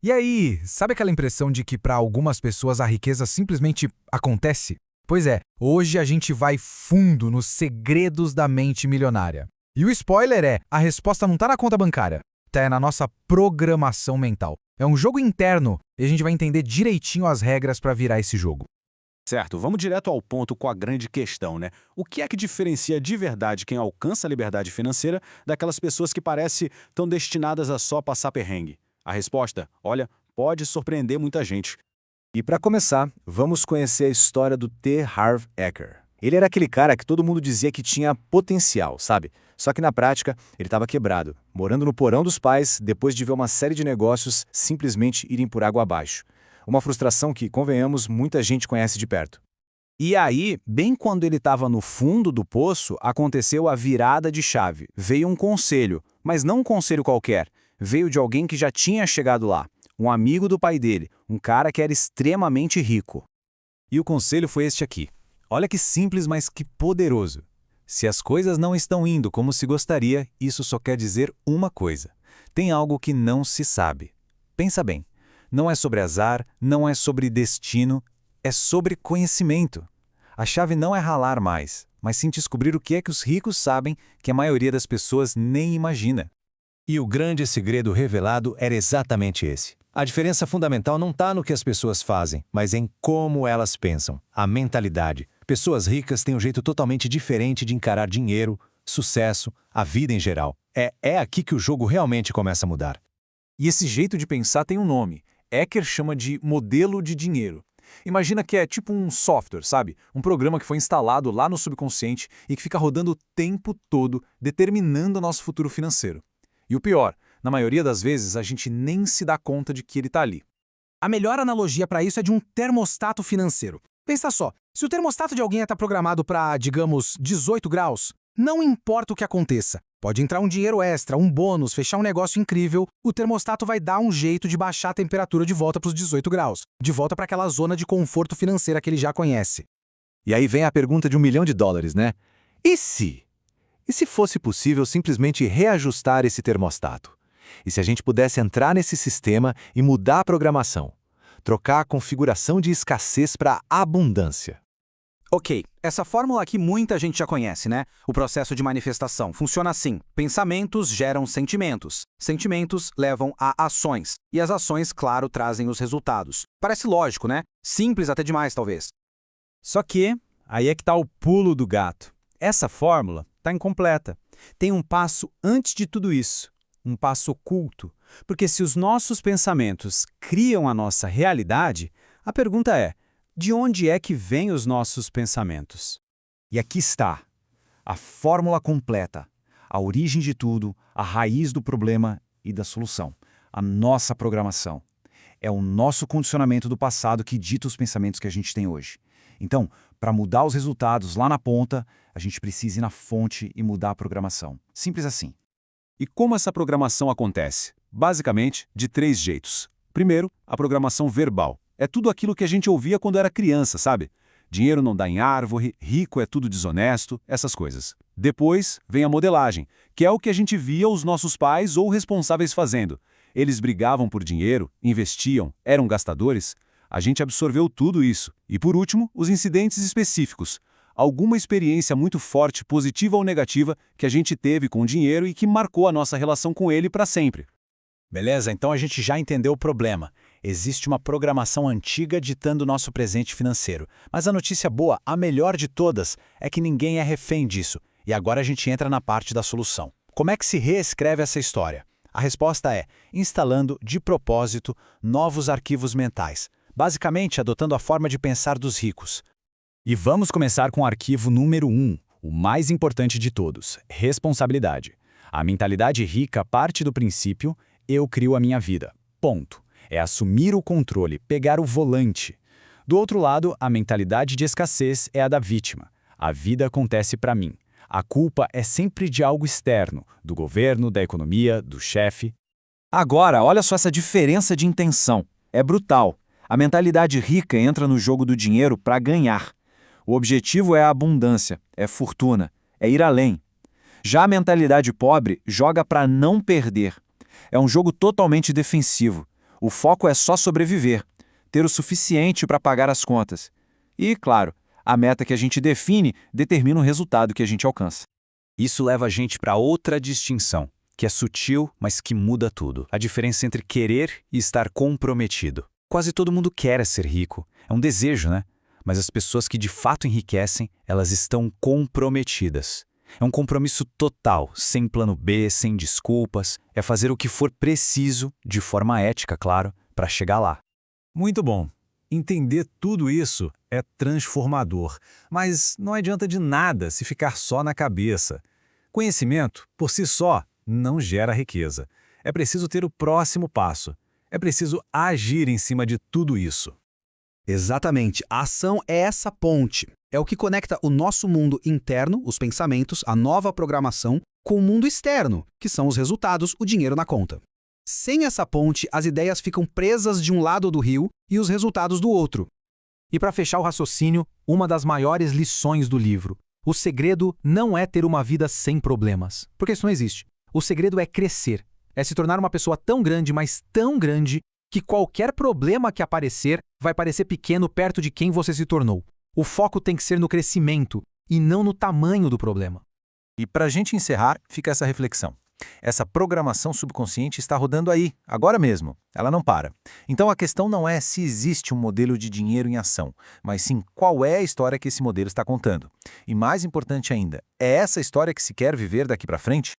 E aí, sabe aquela impressão de que para algumas pessoas a riqueza simplesmente acontece? Pois é, hoje a gente vai fundo nos segredos da mente milionária. E o spoiler é, a resposta não tá na conta bancária, tá na nossa programação mental. É um jogo interno e a gente vai entender direitinho as regras para virar esse jogo. Certo, vamos direto ao ponto com a grande questão, né? O que é que diferencia de verdade quem alcança a liberdade financeira daquelas pessoas que parecem tão destinadas a só passar perrengue? A resposta, olha, pode surpreender muita gente. E para começar, vamos conhecer a história do T. Harv Eker. Ele era aquele cara que todo mundo dizia que tinha potencial, sabe? Só que na prática, ele estava quebrado, morando no porão dos pais depois de ver uma série de negócios simplesmente irem por água abaixo. Uma frustração que, convenhamos, muita gente conhece de perto. E aí, bem quando ele estava no fundo do poço, aconteceu a virada de chave. Veio um conselho, mas não um conselho qualquer. Veio de alguém que já tinha chegado lá. Um amigo do pai dele, um cara que era extremamente rico. E o conselho foi este aqui. Olha que simples, mas que poderoso. Se as coisas não estão indo como se gostaria, isso só quer dizer uma coisa. Tem algo que não se sabe. Pensa bem. Não é sobre azar, não é sobre destino, é sobre conhecimento. A chave não é ralar mais, mas sim descobrir o que é que os ricos sabem que a maioria das pessoas nem imagina. E o grande segredo revelado era exatamente esse. A diferença fundamental não está no que as pessoas fazem, mas em como elas pensam, a mentalidade. Pessoas ricas têm um jeito totalmente diferente de encarar dinheiro, sucesso, a vida em geral. É aqui que o jogo realmente começa a mudar. E esse jeito de pensar tem um nome. Eker chama de modelo de dinheiro. Imagina que é tipo um software, sabe? Um programa que foi instalado lá no subconsciente e que fica rodando o tempo todo, determinando o nosso futuro financeiro. E o pior, na maioria das vezes a gente nem se dá conta de que ele está ali. A melhor analogia para isso é de um termostato financeiro. Pensa só, se o termostato de alguém está programado para, digamos, 18 graus, não importa o que aconteça. Pode entrar um dinheiro extra, um bônus, fechar um negócio incrível, o termostato vai dar um jeito de baixar a temperatura de volta para os 18 graus, de volta para aquela zona de conforto financeira que ele já conhece. E aí vem a pergunta de $1 milhão, né? E se? E se fosse possível simplesmente reajustar esse termostato? E se a gente pudesse entrar nesse sistema e mudar a programação? Trocar a configuração de escassez para abundância? Ok, essa fórmula aqui muita gente já conhece, né? O processo de manifestação funciona assim. Pensamentos geram sentimentos. Sentimentos levam a ações. E as ações, claro, trazem os resultados. Parece lógico, né? Simples até demais, talvez. Só que, aí é que está o pulo do gato. Essa fórmula está incompleta. Tem um passo antes de tudo isso. Um passo oculto. Porque se os nossos pensamentos criam a nossa realidade, a pergunta é: de onde é que vêm os nossos pensamentos? E aqui está a fórmula completa, a origem de tudo, a raiz do problema e da solução. A nossa programação. É o nosso condicionamento do passado que dita os pensamentos que a gente tem hoje. Então, para mudar os resultados lá na ponta, a gente precisa ir na fonte e mudar a programação. Simples assim. E como essa programação acontece? Basicamente, de 3 jeitos. Primeiro, a programação verbal. É tudo aquilo que a gente ouvia quando era criança, sabe? Dinheiro não dá em árvore, rico é tudo desonesto, essas coisas. Depois vem a modelagem, que é o que a gente via os nossos pais ou responsáveis fazendo. Eles brigavam por dinheiro, investiam, eram gastadores. A gente absorveu tudo isso. E por último, os incidentes específicos. Alguma experiência muito forte, positiva ou negativa, que a gente teve com o dinheiro e que marcou a nossa relação com ele para sempre. Beleza, então a gente já entendeu o problema. Existe uma programação antiga ditando o nosso presente financeiro. Mas a notícia boa, a melhor de todas, é que ninguém é refém disso. E agora a gente entra na parte da solução. Como é que se reescreve essa história? A resposta é instalando, de propósito, novos arquivos mentais. Basicamente, adotando a forma de pensar dos ricos. E vamos começar com o arquivo número 1, o mais importante de todos, responsabilidade. A mentalidade rica parte do princípio: eu crio a minha vida. Ponto. É assumir o controle, pegar o volante. Do outro lado, a mentalidade de escassez é a da vítima. A vida acontece para mim. A culpa é sempre de algo externo, do governo, da economia, do chefe. Agora, olha só essa diferença de intenção. É brutal. A mentalidade rica entra no jogo do dinheiro para ganhar. O objetivo é a abundância, é fortuna, é ir além. Já a mentalidade pobre joga para não perder. É um jogo totalmente defensivo. O foco é só sobreviver, ter o suficiente para pagar as contas. E, claro, a meta que a gente define determina o resultado que a gente alcança. Isso leva a gente para outra distinção, que é sutil, mas que muda tudo. A diferença entre querer e estar comprometido. Quase todo mundo quer ser rico. É um desejo, né? Mas as pessoas que de fato enriquecem, elas estão comprometidas. É um compromisso total, sem plano B, sem desculpas. É fazer o que for preciso, de forma ética, claro, para chegar lá. Muito bom. Entender tudo isso é transformador, mas não adianta de nada se ficar só na cabeça. Conhecimento, por si só, não gera riqueza. É preciso ter o próximo passo. É preciso agir em cima de tudo isso. Exatamente. A ação é essa ponte. É o que conecta o nosso mundo interno, os pensamentos, a nova programação, com o mundo externo, que são os resultados, o dinheiro na conta. Sem essa ponte, as ideias ficam presas de um lado do rio e os resultados do outro. E para fechar o raciocínio, uma das maiores lições do livro. O segredo não é ter uma vida sem problemas, porque isso não existe. O segredo é crescer, é se tornar uma pessoa tão grande, mas tão grande, que qualquer problema que aparecer vai parecer pequeno perto de quem você se tornou. O foco tem que ser no crescimento e não no tamanho do problema. E para a gente encerrar, fica essa reflexão. Essa programação subconsciente está rodando aí, agora mesmo. Ela não para. Então a questão não é se existe um modelo de dinheiro em ação, mas sim qual é a história que esse modelo está contando. E mais importante ainda, é essa história que se quer viver daqui para frente?